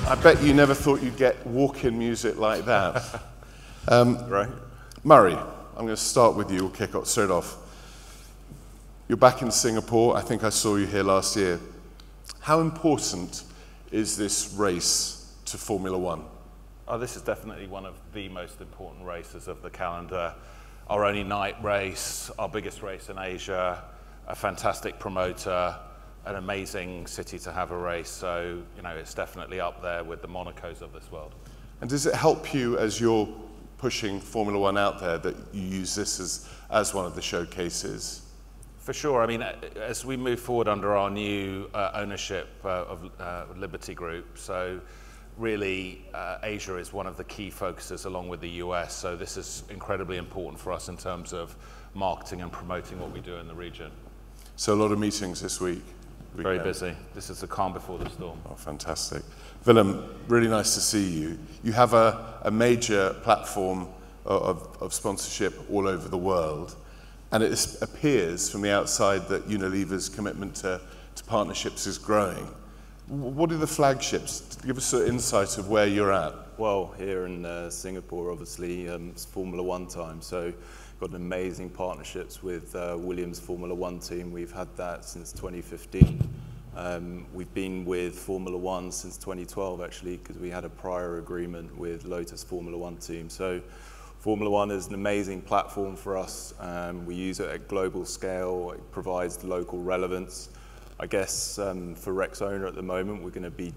I bet you never thought you'd get walk-in music like that. Right. Murray, I'm going to start with you. We'll kick off straight off. You're back in Singapore. I think I saw you here last year. How important is this race to Formula One? Oh, this is definitely one of the most important races of the calendar. Our only night race, our biggest race in Asia, a fantastic promoter, an amazing city to have a race. So, you know, it's definitely up there with the Monacos of this world. And does it help you as you're pushing Formula One out there that you use this as one of the showcases? For sure. I mean, as we move forward under our new ownership of Liberty Group, so really Asia is one of the key focuses along with the US. So this is incredibly important for us in terms of marketing and promoting what we do in the region. So a lot of meetings this week. Very busy. This is the calm before the storm. Oh, fantastic. Willem, really nice to see you. You have a major platform of sponsorship all over the world, and it appears from the outside that Unilever's commitment to partnerships is growing. What are the flagships? Give us an insight of where you're at. Well, here in Singapore, obviously, it's Formula One time, so got amazing partnerships with Williams Formula One team. We've had that since 2015. We've been with Formula One since 2012, actually, because we had a prior agreement with Lotus Formula One team. So Formula One is an amazing platform for us. We use it at global scale. It provides local relevance. I guess for Rexona at the moment, we're going to be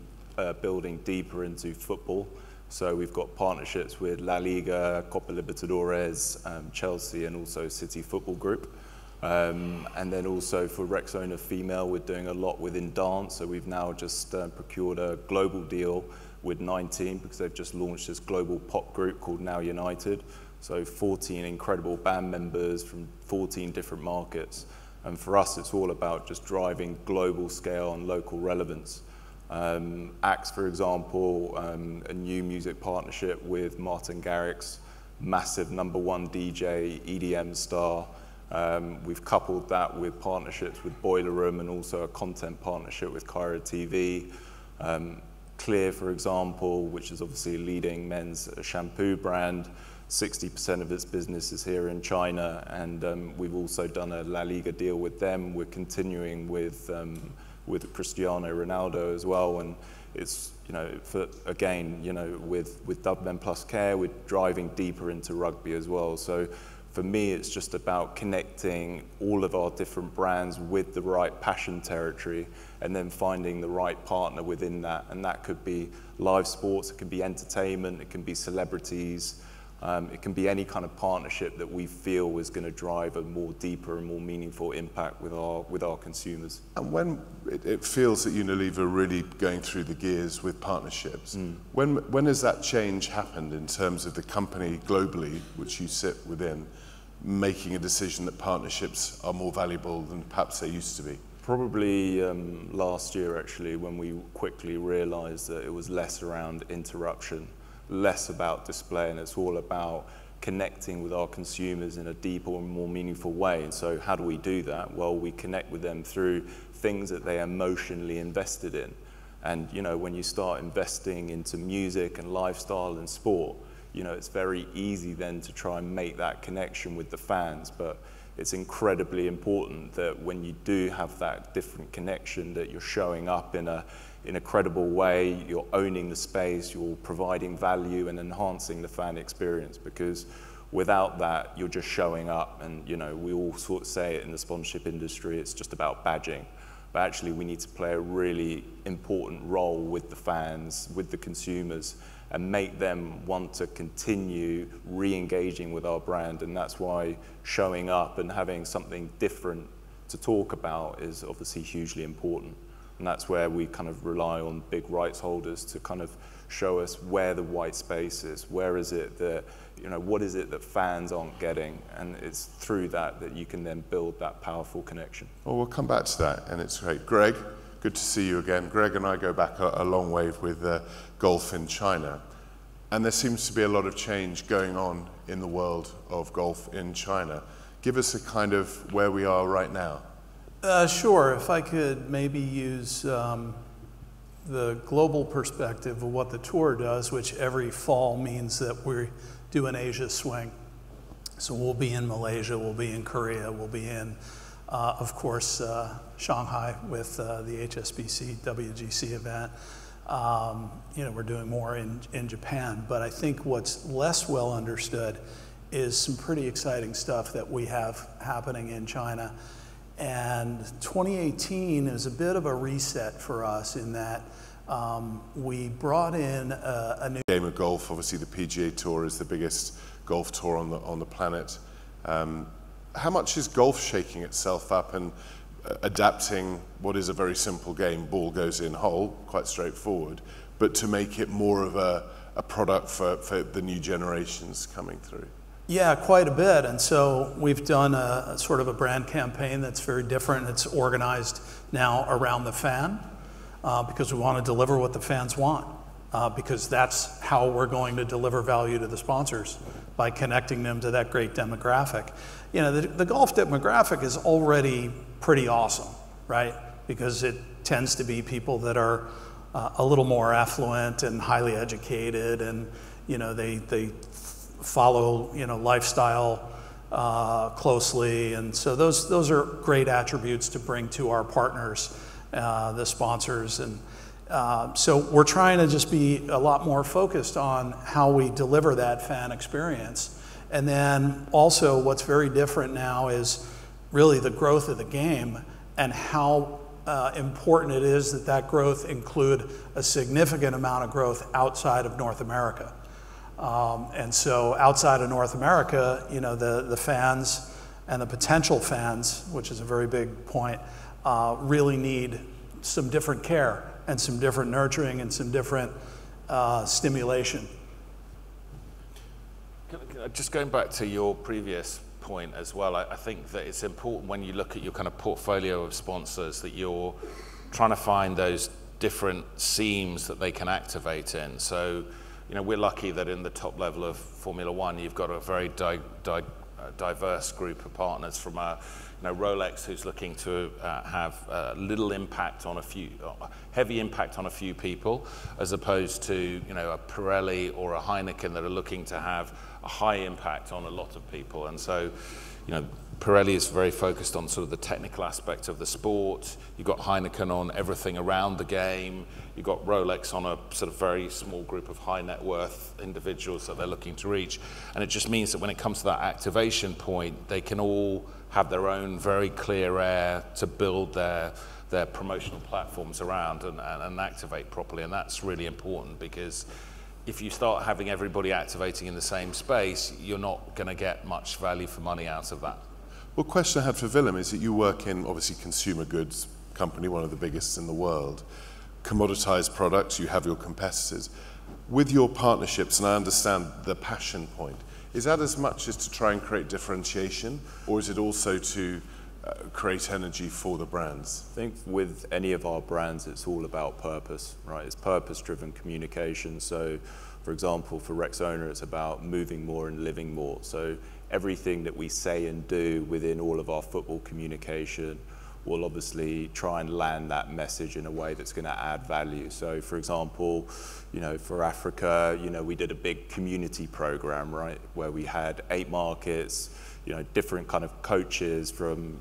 building deeper into football. So we've got partnerships with La Liga, Copa Libertadores, Chelsea, and also City Football Group. And then also for Rexona Female, we're doing a lot within dance. So we've now just procured a global deal with 19 because they've just launched this global pop group called Now United. So 14 incredible band members from 14 different markets. And for us, it's all about just driving global scale and local relevance. Axe, for example, a new music partnership with Martin Garrix, massive #1 DJ, EDM star. We've coupled that with partnerships with Boiler Room and also a content partnership with Cairo TV. Clear, for example, which is obviously a leading men's shampoo brand. 60% of its business is here in China, and we've also done a La Liga deal with them. We're continuing with Cristiano Ronaldo as well, and it's, you know, again, you know, with Dubmen Plus Care, we're driving deeper into rugby as well. So for me, it's just about connecting all of our different brands with the right passion territory and then finding the right partner within that. And that could be live sports, it can be entertainment, it can be celebrities, it can be any kind of partnership that we feel is going to drive a more deeper and more meaningful impact with our consumers. And when it feels that Unilever are really going through the gears with partnerships, when has that change happened in terms of the company globally, which you sit within, making a decision that partnerships are more valuable than perhaps they used to be? Probably last year, actually, when we quickly realized that it was less around interruption, less about display, and it's all about connecting with our consumers in a deeper and more meaningful way. And so how do we do that? Well, we connect with them through things that they are emotionally invested in. And, you know, when you start investing into music and lifestyle and sport, you know, it's very easy then to try and make that connection with the fans. But it's incredibly important that when you do have that different connection, that you're showing up in a credible way, you're owning the space, you're providing value and enhancing the fan experience, because without that, you're just showing up. And, you know, we all sort of say it in the sponsorship industry, it's just about badging. But actually, we need to play a really important role with the fans, with the consumers, and make them want to continue re-engaging with our brand. And that's why showing up and having something different to talk about is obviously hugely important. And that's where we kind of rely on big rights holders to kind of show us where the white space is, where is it that, you know, what is it that fans aren't getting? And it's through that that you can then build that powerful connection. Well, we'll come back to that, and it's great. Greg, good to see you again. Greg and I go back a long way with golf in China. And there seems to be a lot of change going on in the world of golf in China. Give us a kind of where we are right now. Sure, if I could maybe use the global perspective of what the tour does, which every fall means that we do an Asia swing. So we'll be in Malaysia, we'll be in Korea, we'll be in, of course, Shanghai with the HSBC WGC event. We're doing more in Japan, but I think what's less well understood is some pretty exciting stuff that we have happening in China. And 2018 is a bit of a reset for us in that we brought in a new game of golf. Obviously, the PGA Tour is the biggest golf tour on the planet. How much is golf shaking itself up and adapting what is a very simple game? Ball goes in, hole, quite straightforward, but to make it more of a product for the new generations coming through? Yeah, quite a bit. And so we've done a sort of a brand campaign that's very different. It's organized now around the fan because we want to deliver what the fans want because that's how we're going to deliver value to the sponsors, by connecting them to that great demographic. The golf demographic is already pretty awesome, right? Because it tends to be people that are a little more affluent and highly educated, and they follow lifestyle closely, and so those are great attributes to bring to our partners, the sponsors, and so we're trying to just be a lot more focused on how we deliver that fan experience. And then also what's very different now is really the growth of the game and how important it is that that growth include a significant amount of growth outside of North America. And so outside of North America, the fans and the potential fans, which is a very big point, really need some different care and some different nurturing and some different stimulation. Just going back to your previous point as well, I think that it's important when you look at your kind of portfolio of sponsors that you're trying to find those different seams that they can activate in. So, we're lucky that in the top level of Formula One, you've got a very diverse group of partners from Rolex, who's looking to have little impact on heavy impact on a few people, as opposed to a Pirelli or a Heineken that are looking to have a high impact on a lot of people. And so, Pirelli is very focused on sort of the technical aspect of the sport. You've got Heineken on everything around the game. You've got Rolex on a sort of very small group of high net worth individuals that they're looking to reach. And it just means that when it comes to that activation point, they can all have their own very clear air to build their promotional platforms around and activate properly. And that's really important, because if you start having everybody activating in the same space, you're not going to get much value for money out of that. Well, question I had for Willem is that you work in, obviously, consumer goods company, one of the biggest in the world, commoditized products, you have your competitors. With your partnerships, and I understand the passion point, is that as much as to try and create differentiation, or is it also to create energy for the brands? I think with any of our brands, it's all about purpose, right? It's purpose-driven communication. So, for example, for Rexona, it's about moving more and living more. So everything that we say and do within all of our football communication will obviously try and land that message in a way that's going to add value. So, for example, for Africa, we did a big community program, right, where we had 8 markets, different kind of coaches from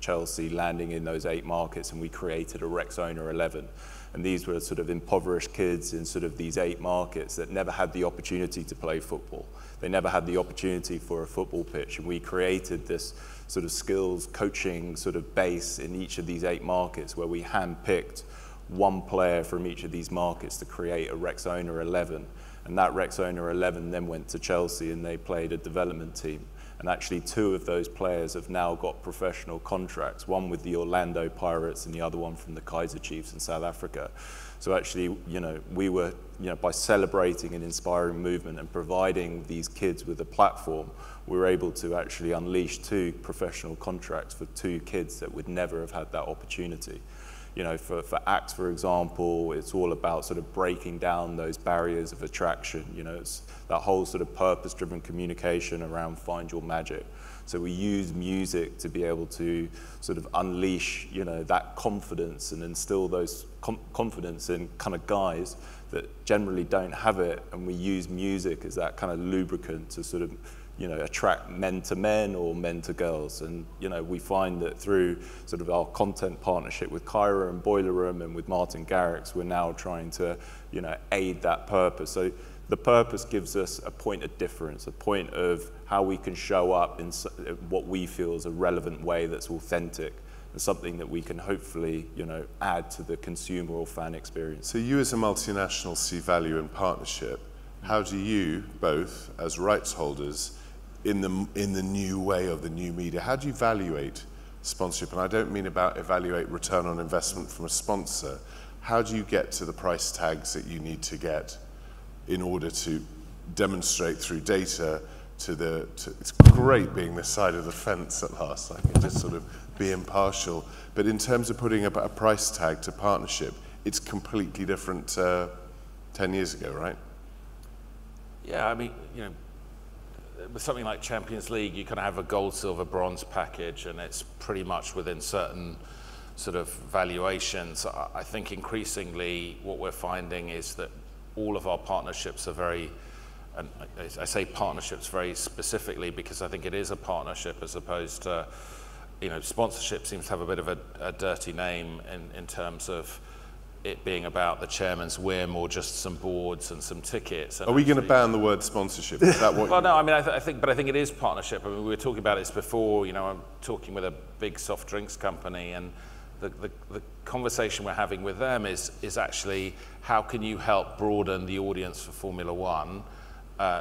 Chelsea landing in those 8 markets, and we created a Rexona 11. And these were sort of impoverished kids in sort of these 8 markets that never had the opportunity to play football. They never had the opportunity for a football pitch, and we created this sort of skills coaching sort of base in each of these 8 markets, where we handpicked one player from each of these markets to create a Rexona 11. And that Rexona 11 then went to Chelsea, and they played a development team. And actually 2 of those players have now got professional contracts, one with the Orlando Pirates and the other one from the Kaizer Chiefs in South Africa. So actually, we were, by celebrating and inspiring movement and providing these kids with a platform, we were able to actually unleash 2 professional contracts for 2 kids that would never have had that opportunity. you know, for Axe, for example, it's all about sort of breaking down those barriers of attraction. You know, it's that whole sort of purpose-driven communication around find your magic. So we use music to be able to sort of unleash, you know, that confidence and instill those confidence in kind of guys that generally don't have it. And we use music as that kind of lubricant to sort of, you know, attract men to men or men to girls. And, you know, we find that through sort of our content partnership with Kyra and Boiler Room and with Martin Garrix, we're now trying to, you know, aid that purpose. So the purpose gives us a point of difference, a point of how we can show up in what we feel is a relevant way that's authentic and something that we can hopefully, you know, add to the consumer or fan experience. So you as a multinational see value in partnership. How do you both, as rights holders, in the new way of the new media, how do you evaluate sponsorship? And I don't mean about evaluate return on investment from a sponsor. How do you get to the price tags that you need to get in order to demonstrate through data it's great being this side of the fence at last. I can just sort of be impartial. But in terms of putting up a price tag to partnership, it's completely different 10 years ago, right? Yeah, I mean, you know, with something like Champions League, you kind of have a gold, silver, bronze package, and it's pretty much within certain sort of valuations. I think increasingly what we're finding is that all of our partnerships are very, and I say partnerships very specifically because I think it is a partnership as opposed to, you know, sponsorship seems to have a bit of a dirty name in terms of it being about the chairman's whim or just some boards and some tickets. And are we going to ban the word sponsorship? Is that what? Well, no. I mean, I think it is partnership. I mean, we were talking about this before. You know, I'm talking with a big soft drinks company, and the conversation we're having with them is actually how can you help broaden the audience for Formula One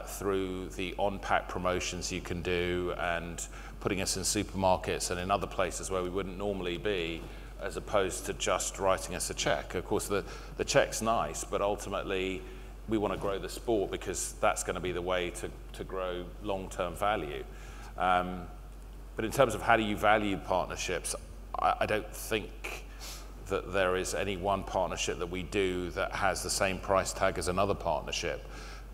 through the on-pack promotions you can do and putting us in supermarkets and in other places where we wouldn't normally be, as opposed to just writing us a check. Of course, the check's nice, but ultimately we want to grow the sport because that's going to be the way to grow long-term value. But in terms of how do you value partnerships, I don't think that there is any one partnership that we do that has the same price tag as another partnership,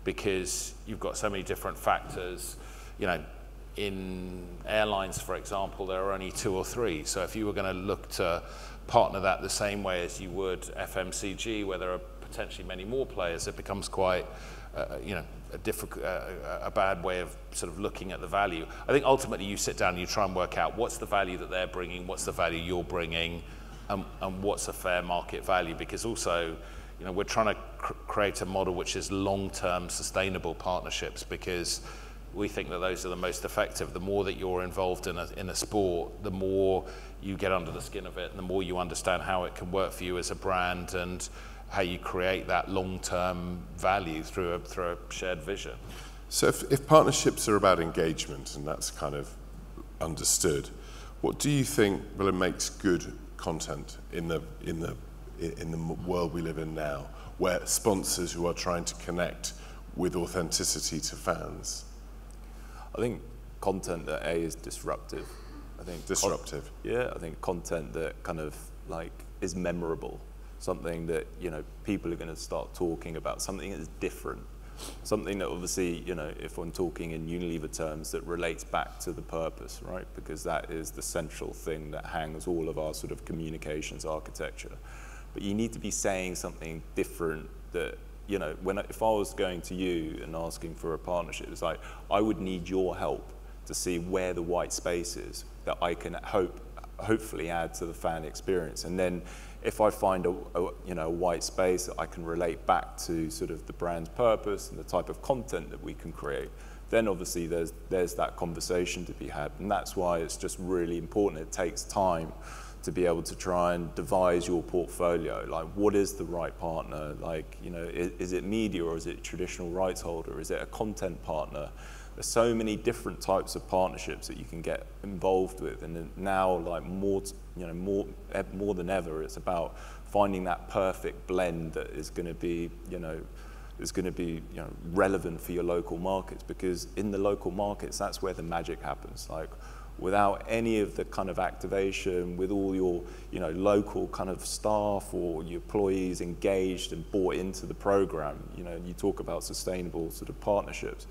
because you've got so many different factors. You know, in airlines, for example, there are only 2 or 3. So if you were going to look to partner that the same way as you would FMCG, where there are potentially many more players, it becomes quite, you know, a bad way of sort of looking at the value. I think ultimately you sit down and you try and work out what's the value that they're bringing, what's the value you're bringing, and what's a fair market value. Because also, you know, we're trying to create a model which is long-term sustainable partnerships, because we think that those are the most effective. The more that you're involved in a sport, the more you get under the skin of it, and the more you understand how it can work for you as a brand and how you create that long-term value through a shared vision. So if partnerships are about engagement, and that's kind of understood, what do you think makes good content in the world we live in now, where sponsors who are trying to connect with authenticity to fans? I think content that is disruptive. I think disruptive. I think content that kind of like is memorable, something that, you know, people are going to start talking about, something that's different, something that obviously, you know, if I'm talking in Unilever terms, that relates back to the purpose, right? Because that is the central thing that hangs all of our sort of communications architecture. But you need to be saying something different that, you know, if I was going to you and asking for a partnership, it's like, I would need your help to see where the white space is that I can hopefully add to the fan experience. And then if I find a white space that I can relate back to sort of the brand's purpose and the type of content that we can create, then obviously there's that conversation to be had. And that's why it's just really important. It takes time to be able to try and devise your portfolio. Like, what is the right partner? Like, you know, is it media, or is it traditional rights holder? Is it a content partner? There's so many different types of partnerships that you can get involved with, and now, like, more than ever, it's about finding that perfect blend that is going to be, relevant for your local markets. Because in the local markets, that's where the magic happens. Like, without any of the kind of activation with all your, local kind of staff or your employees engaged and bought into the program, you talk about sustainable sort of partnerships.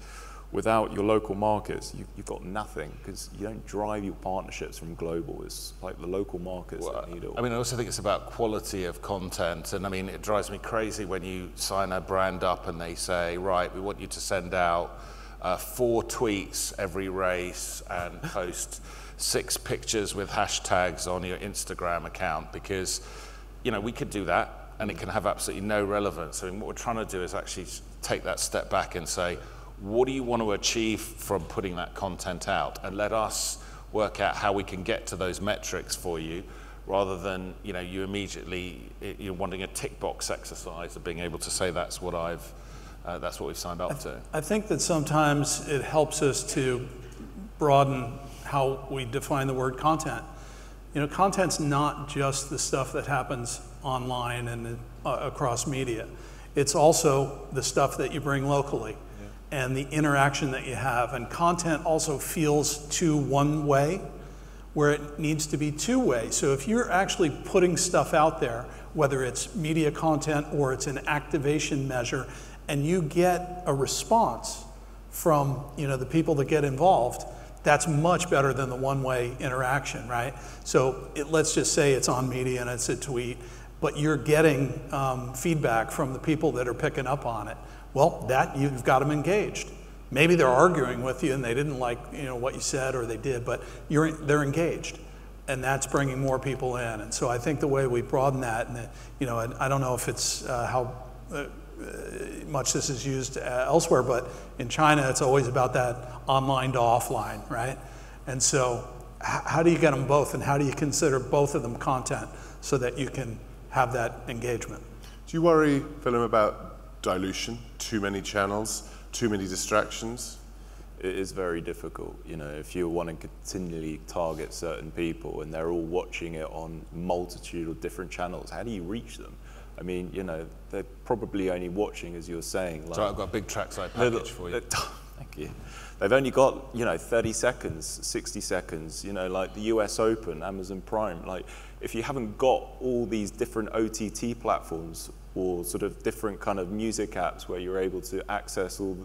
Without your local markets, you've got nothing, because you don't drive your partnerships from global. It's like the local markets that need it all. I mean, I also think it's about quality of content. And I mean, it drives me crazy when you sign a brand up and they say, right, we want you to send out 4 tweets every race and post 6 pictures with hashtags on your Instagram account, because, we could do that and it can have absolutely no relevance. I mean, what we're trying to do is actually take that step back and say, what do you want to achieve from putting that content out? And let us work out how we can get to those metrics for you, rather than, you immediately, you're wanting a tick box exercise of being able to say that's what we've signed up to. I think that sometimes it helps us to broaden how we define the word content. Content's not just the stuff that happens online and across media. It's also the stuff that you bring locally. And the interaction that you have. And content also feels too one way, where it needs to be two way. So if you're actually putting stuff out there, whether it's media content or it's an activation measure, and you get a response from the people that get involved, that's much better than the one-way interaction, right? So let's just say it's on media and it's a tweet, but you're getting feedback from the people that are picking up on it. Well, that you've got them engaged. Maybe they're arguing with you and they didn't like what you said, or they did, but they're engaged, and that's bringing more people in. And so I think the way we broaden that, and I don't know if it's how much this is used elsewhere, but in China it's always about that online to offline, right? And so how do you get them both, and how do you consider both of them content so that you can have that engagement? Do you worry, Willem, about dilution, too many channels, too many distractions? It is very difficult, if you want to continually target certain people and they're all watching it on multitude of different channels. How do you reach them? I mean, they're probably only watching, as you're saying. So I've got a big trackside package for you. Thank you. They've only got 30 seconds, 60 seconds. Like the US Open, Amazon Prime. Like, if you haven't got all these different OTT platforms or sort of different kind of music apps where you're able to access all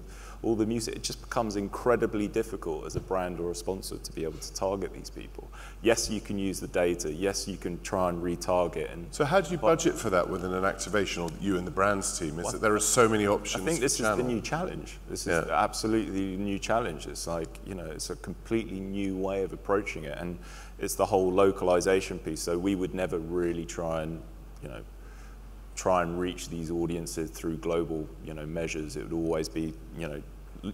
the music, it just becomes incredibly difficult as a brand or a sponsor to be able to target these people. Yes, you can use the data. Yes, you can try and retarget. So how do you budget for that within an activation, or you and the brands team? Is that there are so many options? I think this is the new challenge. This is absolutely the new challenge. It's like, it's a completely new way of approaching it, and it's the whole localization piece. So we would never really try and reach these audiences through global, measures. It would always be,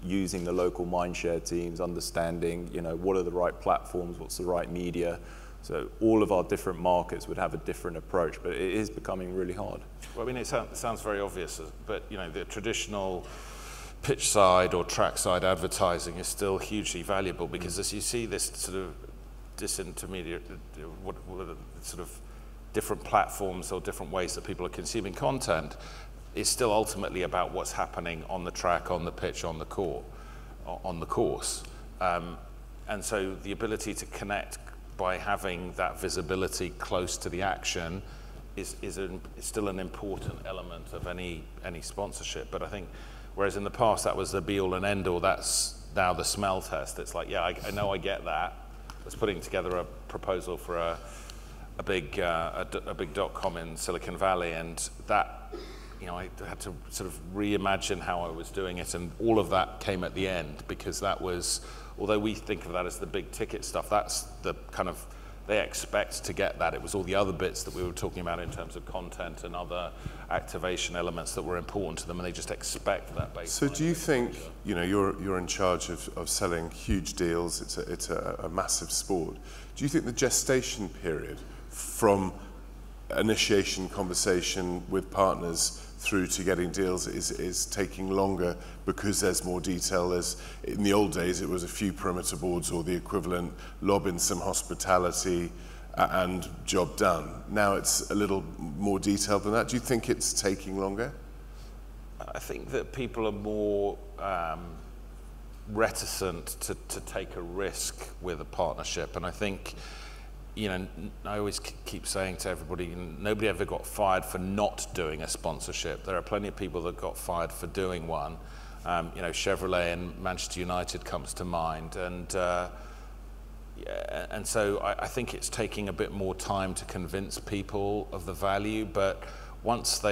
using the local mindshare teams, understanding, what are the right platforms, what's the right media. So all of our different markets would have a different approach, but it is becoming really hard. Well, I mean, it sounds very obvious, but the traditional pitch side or track side advertising is still hugely valuable, because as you see this sort of disintermediate, what are the sort of different platforms or different ways that people are consuming content, is still ultimately about what's happening on the track, on the pitch, on the court, on the course. And so the ability to connect by having that visibility close to the action is still an important element of any sponsorship. But I think, whereas in the past that was the be-all and end-all, that's now the smell test. It's like, yeah, I know I get that. I was putting together a proposal for a big .com in Silicon Valley, and that, I had to sort of reimagine how I was doing it, and all of that came at the end, because that was, although we think of that as the big ticket stuff, that's the kind of, they expect to get that. It was all the other bits that we were talking about in terms of content and other activation elements that were important to them, and they just expect that baseline. So do you think, you're in charge of selling huge deals, it's a massive sport. Do you think the gestation period from initiation conversation with partners through to getting deals is taking longer because there's more detail? In the old days, it was a few perimeter boards or the equivalent, lob in some hospitality and job done. Now it's a little more detailed than that. Do you think it's taking longer? I think that people are more reticent to take a risk with a partnership. And I think, you know, I always keep saying to everybody, nobody ever got fired for not doing a sponsorship. There are plenty of people that got fired for doing one. You know, Chevrolet and Manchester United comes to mind, and so I think it's taking a bit more time to convince people of the value. But once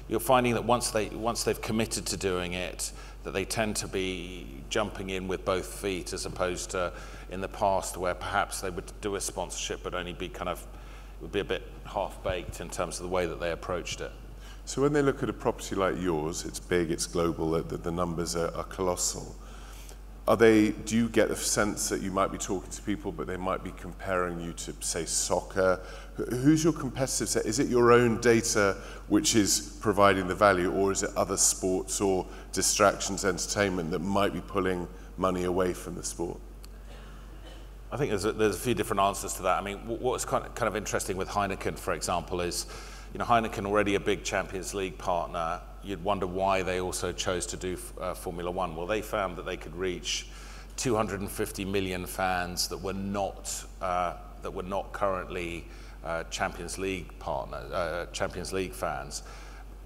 you're finding that once they've committed to doing it, that they tend to be jumping in with both feet, as opposed to in the past where perhaps they would do a sponsorship but only be it would be a bit half-baked in terms of the way that they approached it. So when they look at a property like yours, it's big, it's global, the numbers are colossal. Do you get the sense that you might be talking to people, but they might be comparing you to, say, soccer? Who's your competitive set? Is it your own data which is providing the value, or is it other sports or distractions, entertainment that might be pulling money away from the sport? I think there's a few different answers to that. I mean, what's kind of interesting with Heineken, for example, is, you know, Heineken already a big Champions League partner. You'd wonder why they also chose to do Formula One. Well, they found that they could reach 250 million fans that were not currently Champions League fans.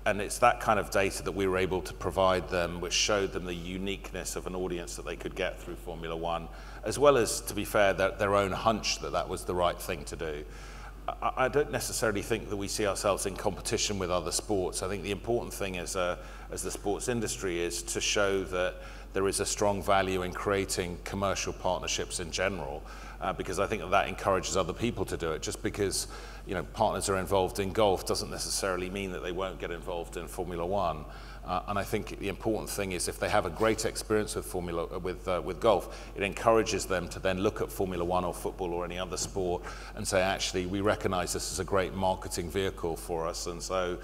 And it's that kind of data that we were able to provide them, which showed them the uniqueness of an audience that they could get through Formula One, as well as, to be fair, their own hunch that was the right thing to do. I don't necessarily think that we see ourselves in competition with other sports. I think the important thing as the sports industry is to show that there is a strong value in creating commercial partnerships in general, because I think that encourages other people to do it. Just because, you know, partners are involved in golf doesn't necessarily mean that they won't get involved in Formula One. And I think the important thing is, if they have a great experience with golf, it encourages them to then look at Formula One or football or any other sport and say, actually, we recognize this as a great marketing vehicle for us, and so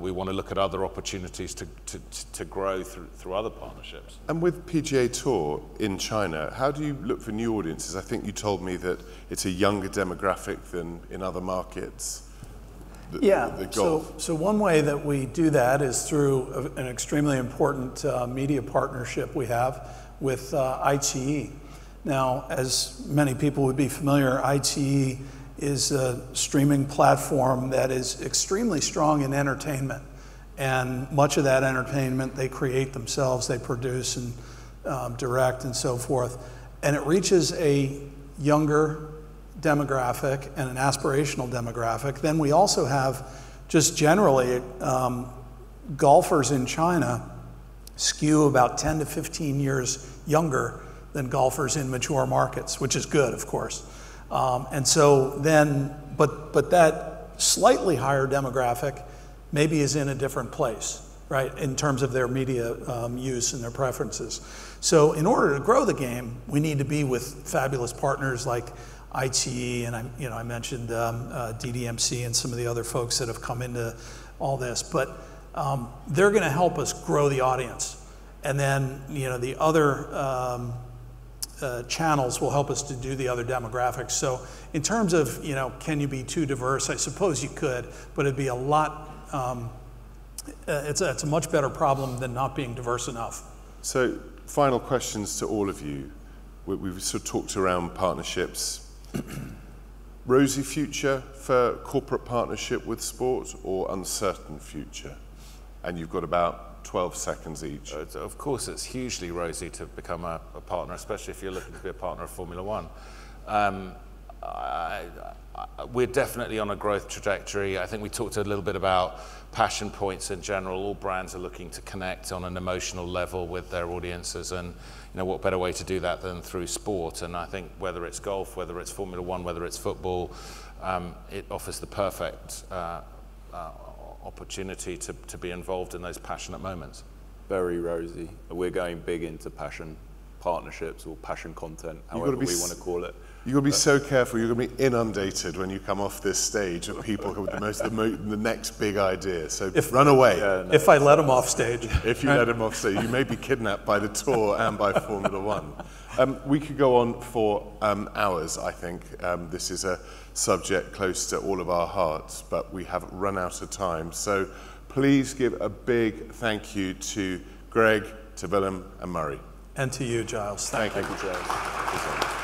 we want to look at other opportunities to grow through other partnerships. And with PGA Tour in China, how do you look for new audiences? I think you told me that it's a younger demographic than in other markets. So one way that we do that is through an extremely important media partnership we have with iQIYI. Now, as many people would be familiar, iQIYI is a streaming platform that is extremely strong in entertainment. And much of that entertainment they create themselves, they produce and direct and so forth. And it reaches a younger demographic and an aspirational demographic. Then we also have, just generally, golfers in China skew about 10 to 15 years younger than golfers in mature markets, which is good, of course. And so then, but that slightly higher demographic maybe is in a different place, right, in terms of their media use and their preferences. So in order to grow the game, we need to be with fabulous partners like iQIYI, and I mentioned DDMC and some of the other folks that have come into all this, but they're going to help us grow the audience, and then the other channels will help us to do the other demographics. So in terms of can you be too diverse? I suppose you could, but it'd be a lot. It's a much better problem than not being diverse enough. So final questions to all of you. We've sort of talked around partnerships. Rosy future for corporate partnership with sports, or uncertain future? And you've got about 12 seconds each. Of course, it's hugely rosy to become a partner, especially if you're looking to be a partner of Formula One. We're definitely on a growth trajectory. I think we talked a little bit about passion points in general. All brands are looking to connect on an emotional level with their audiences, and what better way to do that than through sport? And I think whether it's golf, whether it's Formula One, whether it's football, it offers the perfect opportunity to be involved in those passionate moments. Very rosy. We're going big into passion partnerships or passion content, however we want to call it. You've got to be so careful. You're going to be inundated when you come off this stage of people with the next big idea. So run away. If I let them off stage. If you let them off stage, you may be kidnapped by the Tour and by Formula One. We could go on for hours, I think. This is a subject close to all of our hearts, but we have run out of time. So please give a big thank you to Greg, to Willem and Murray. And to you, Giles. Thank you. Thank you, Giles.